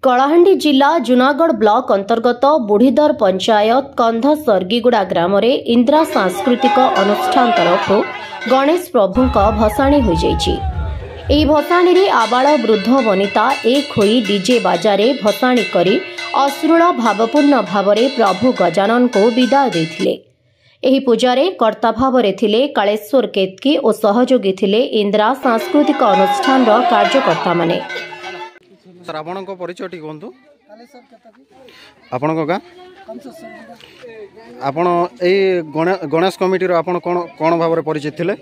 कलाहांडी जिला जूनागढ़ ब्लॉक अंतर्गत बुढ़ीदर पंचायत कंध सर्गीगुड़ा ग्राम इंदिरा सांस्कृतिक अनुष्ठान तरफ गणेश प्रभु भसाणी हो जाइए। भसाणी रे आबाल वृद्ध वनिता एक होई डीजे बाजारे भसाणी करी अश्रुल भावपूर्ण भाव प्रभु गजानन को विदाय देथिले। एही पूजारे कर्ता भाव थिले कालेश्वर केतकी और सहयोगी थिले इंदिरा सांस्कृतिक अनुष्ठान कार्यकर्ता माने। सर आपण परिचय टी कहतु आपण गाँ आपण गणेश कमिटी आपण कौन भाव परिचित थिले?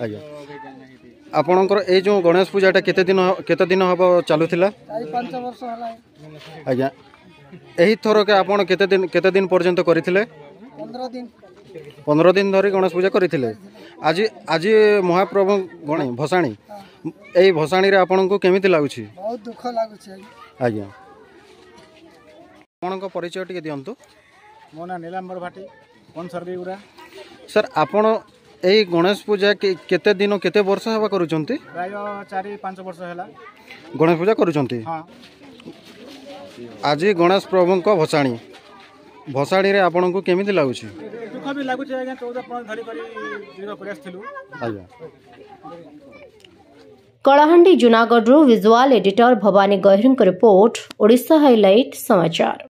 आज्ञा आपणकर ए जो गणेश पूजाटा केते दिन हम चलुला? आज्ञा यही थर के आपण केते दिन पर्यंत करथिले? 15 दिन धरी गणेश पूजा करथिले। आज आज महाप्रभु गणे भसाणी ए भसाणी रे आपन को केमिति लागुछि? बहुत दुख लागुछि। आज्ञा आपन को परिचय टिके दियंतु। मो ना नीलांबर भाटी कोन सर्गीगुड़ा। सर आपन ए गणेश पूजा केते दिन केते वर्ष हवा करूचंती? प्राय 4-5 वर्ष हैला गणेश पूजा करूचंती। हां आज गणेश प्रभु को भसाणी भसाणी रे आपन को केमिति लागुछि? दुख भी लागुछि। आज्ञा 14-15 धरी करी जीरो प्रयास थिलु। आज्ञा कलाहांडी जूनागढ़ विजुअल एडिटर भवानी गहिरंक रिपोर्ट ओडिशा हाइलाइट समाचार।